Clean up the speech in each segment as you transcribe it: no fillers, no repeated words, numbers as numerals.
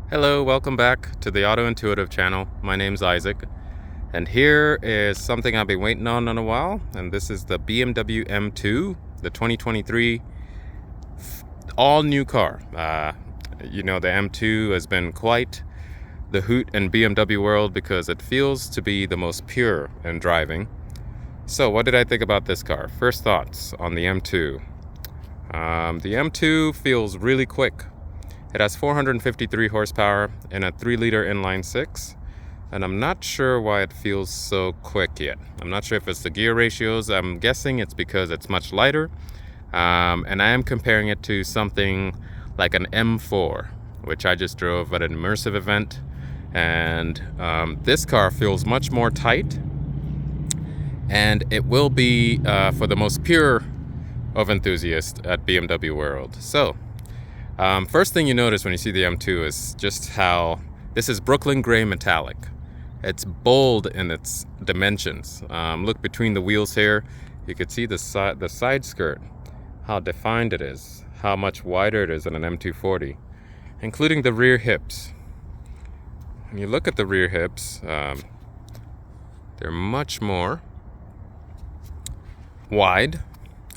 Hello, welcome back to the Auto Intuitive channel. My name's Isaac, and here is something I've been waiting on in a while, and this is the BMW M2, the 2023 all-new car. The M2 has been quite the hoot in BMW world because it feels to be the most pure in driving. So what did I think about this car? First thoughts on the M2. The M2 feels really quick. It has 453 horsepower in a 3-liter inline-six, and I'm not sure why it feels so quick yet. I'm not sure if it's the gear ratios. I'm guessing it's because it's much lighter, and I am comparing it to something like an M4, which I just drove at an immersive event, and this car feels much more tight, and it will be for the most pure of enthusiasts at BMW World. So first thing you notice when you see the M2 is just how this is Brooklyn gray metallic. It's bold in its dimensions. Look between the wheels here. You could see the side skirt, how defined it is, how much wider it is than an M240, including the rear hips. When you look at the rear hips, they're much more wide,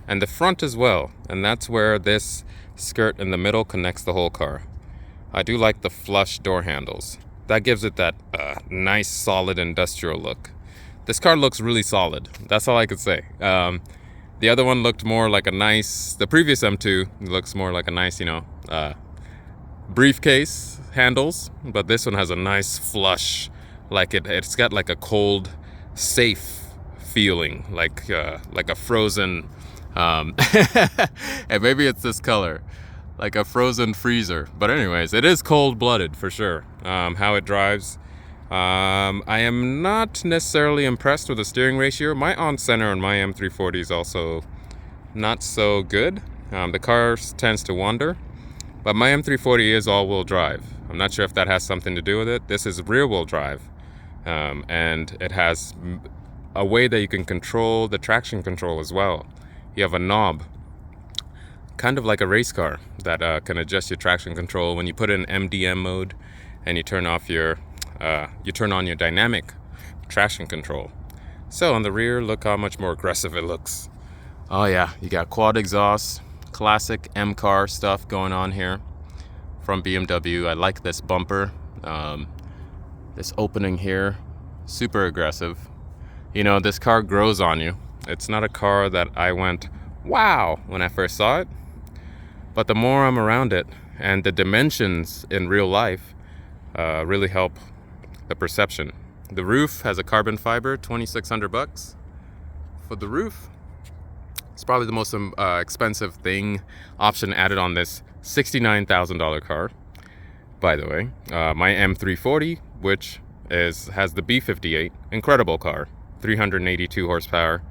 and the front as well, and that's where this skirt in the middle connects the whole car. I do like the flush door handles. That gives it that nice solid industrial look. This car looks really solid. That's all I could say. The other one looked more like the previous M2 looks more like a nice, briefcase handles, but this one has a nice flush, like it's got like a cold, safe feeling, like a frozen, and maybe it's this color, like a frozen freezer. But anyways, it is cold-blooded for sure. How it drives, I am not necessarily impressed with the steering ratio. My on-center on my M340 is also not so good. The car tends to wander, but my M340 is all-wheel drive. I'm not sure if that has something to do with it. This is rear-wheel drive, and it has a way that you can control the traction control as well. You have a knob, kind of like a race car, that can adjust your traction control when you put in MDM mode, and you turn on your dynamic traction control. So on the rear, look how much more aggressive it looks. Oh yeah, you got quad exhaust, classic M car stuff going on here from BMW. I like this bumper, this opening here, super aggressive. This car grows on you. It's not a car that I went, wow, when I first saw it. But the more I'm around it, and the dimensions in real life really help the perception. The roof has a carbon fiber, $2,600 for the roof. It's probably the most expensive option added on this $69,000 car, by the way. My M340, which has the B58, incredible car, 382 horsepower,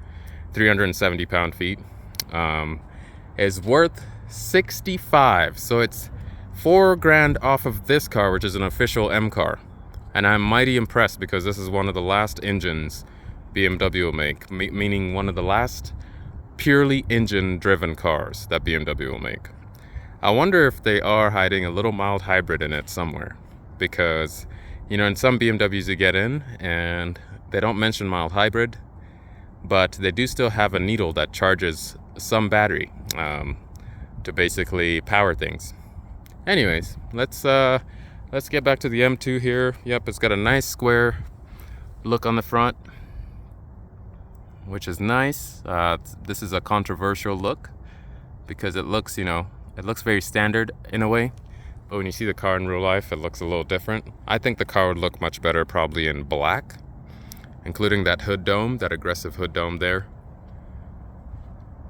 370 pound-feet, is worth $65. So it's $4,000 off of this car, which is an official M car. And I'm mighty impressed because this is one of the last engines BMW will make, meaning one of the last purely engine-driven cars that BMW will make. I wonder if they are hiding a little mild hybrid in it somewhere, because in some BMWs you get in and they don't mention mild hybrid, but they do still have a needle that charges some battery to basically power things. Anyways, let's get back to the M2 here. Yep, it's got a nice square look on the front, which is nice. This is a controversial look because it looks very standard in a way, but when you see the car in real life, it looks a little different. I think the car would look much better probably in black, including that hood dome, that aggressive hood dome there.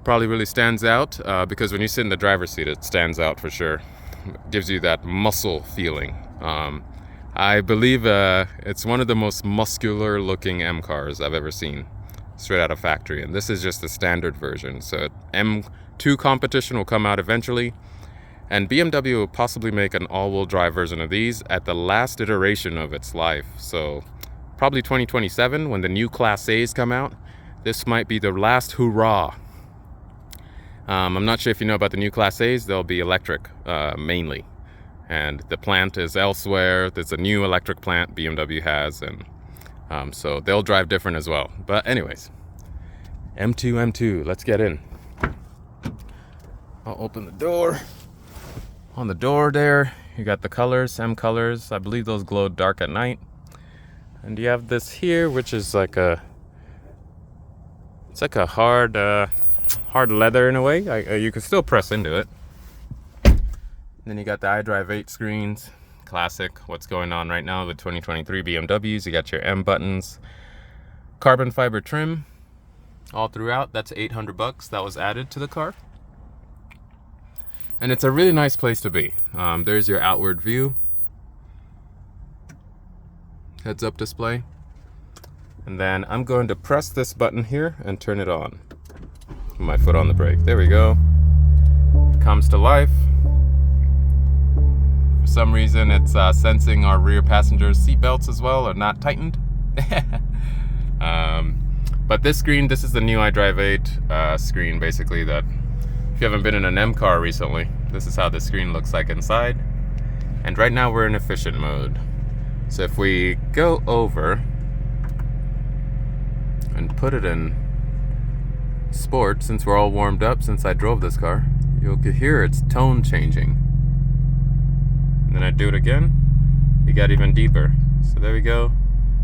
Probably really stands out because when you sit in the driver's seat, it stands out for sure. It gives you that muscle feeling. I believe it's one of the most muscular looking M cars I've ever seen, straight out of factory, and this is just the standard version. So M2 competition will come out eventually, and BMW will possibly make an all-wheel drive version of these at the last iteration of its life. So probably 2027, when the new Class A's come out, this might be the last hurrah. I'm not sure if you know about the new Class A's. They'll be electric mainly, and the plant is elsewhere. There's a new electric plant BMW has, and so they'll drive different as well. But anyways, M2, let's get in. I'll open the door. On the door there, you got the colors, M colors. I believe those glow dark at night. And you have this here, which is like it's like a hard leather in a way. You can still press into it. Then you got the iDrive 8 screens, classic. What's going on right now with 2023 BMWs? You got your M buttons, carbon fiber trim all throughout. That's $800. That was added to the car. And it's a really nice place to be. There's your outward view. Heads up display. And then I'm going to press this button here and turn it on. Put my foot on the brake. There we go. It comes to life. For some reason, it's sensing our rear passengers' seatbelts as well are not tightened. But this screen, this is the new iDrive 8 screen, basically, that if you haven't been in an M car recently, this is how the screen looks like inside. And right now we're in efficient mode. So if we go over and put it in sport, since we're all warmed up since I drove this car, you'll hear its tone changing. And then I do it again, you got even deeper. So there we go.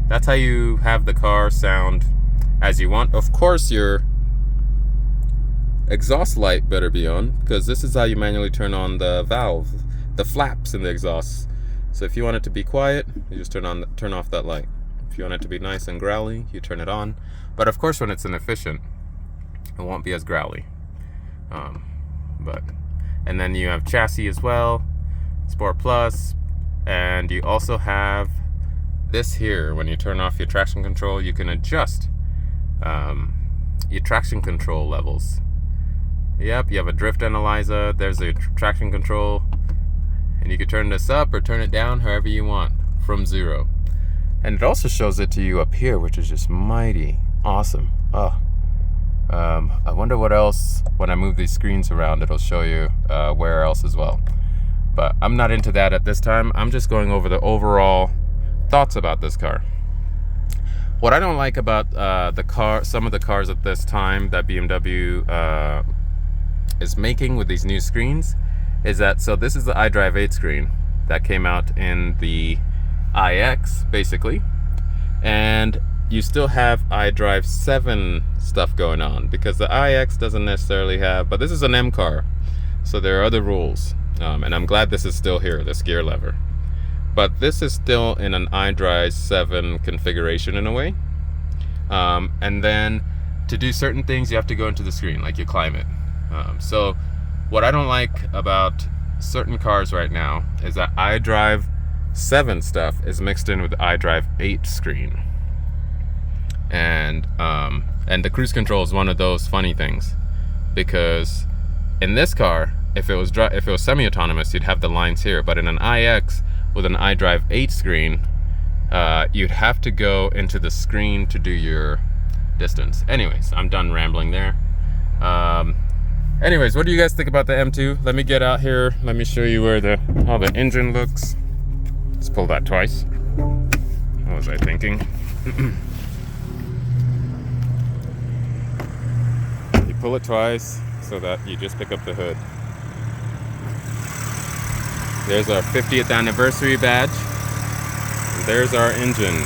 That's how you have the car sound as you want. Of course, your exhaust light better be on, because this is how you manually turn on the valve, the flaps in the exhaust. So if you want it to be quiet, you just turn off that light. If you want it to be nice and growly, you turn it on. But of course, when it's inefficient, it won't be as growly. And then you have chassis as well, Sport Plus, and you also have this here. When you turn off your traction control, you can adjust your traction control levels. Yep, you have a drift analyzer. There's a traction control, and you can turn this up or turn it down however you want from 0. And it also shows it to you up here, which is just mighty awesome. I wonder what else, when I move these screens around, it'll show you where else as well. But I'm not into that at this time. I'm just going over the overall thoughts about this car. What I don't like about some of the cars at this time that BMW is making with these new screens is that, so this is the iDrive 8 screen that came out in the iX basically, and you still have iDrive 7 stuff going on because the iX doesn't necessarily have, but this is an M car, so there are other rules, and I'm glad this is still here, this gear lever. But this is still in an iDrive 7 configuration in a way. And then to do certain things, you have to go into the screen, like your climate. So what I don't like about certain cars right now is that iDrive 7 stuff is mixed in with the iDrive 8 screen. And the cruise control is one of those funny things, because in this car, if it was semi-autonomous, you'd have the lines here, but in an iX with an iDrive 8 screen, you'd have to go into the screen to do your distance. Anyways, I'm done rambling there. Anyways, what do you guys think about the M2? Let me get out here. Let me show you how the engine looks. Let's pull that twice. What was I thinking? You pull it twice so that you just pick up the hood. There's our 50th anniversary badge. And there's our engine.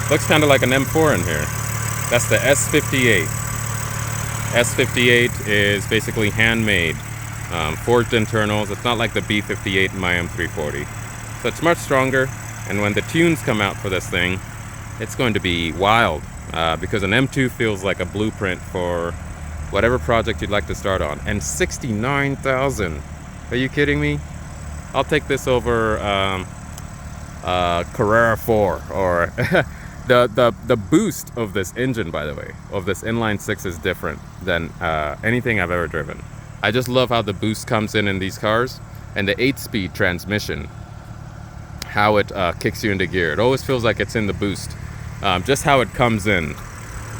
Looks kind of like an M4 in here. That's the S58. S58 is basically handmade, forged internals. It's not like the B58 in my M340. So it's much stronger, and when the tunes come out for this thing, it's going to be wild, because an M2 feels like a blueprint for whatever project you'd like to start on. And 69,000. Are you kidding me? I'll take this over Carrera 4 or the boost of this engine, by the way, of this inline 6 is different than anything I've ever driven. I just love how the boost comes in these cars, and the 8-speed transmission, how it kicks you into gear. It always feels like it's in the boost, just how it comes in.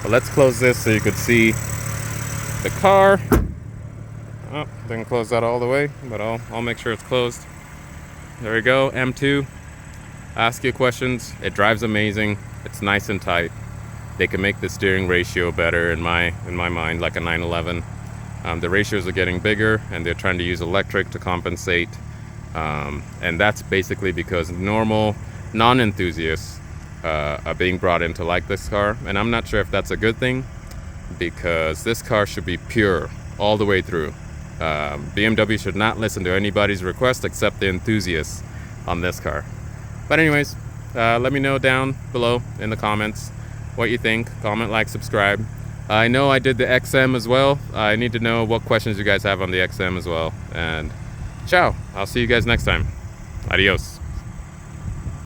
But let's close this so you could see the car. Oh, didn't close that all the way, but I'll make sure it's closed. there we go, M2. Ask your questions. It drives amazing. It's nice and tight. They can make the steering ratio better in my mind, like a 911. The ratios are getting bigger, and they're trying to use electric to compensate. And that's basically because normal non-enthusiasts are being brought in to like this car. And I'm not sure if that's a good thing, because this car should be pure all the way through. BMW should not listen to anybody's request except the enthusiasts on this car. But anyways, let me know down below in the comments what you think. Comment, like, subscribe. I know I did the XM as well. I need to know what questions you guys have on the XM as well. And ciao. I'll see you guys next time. Adios.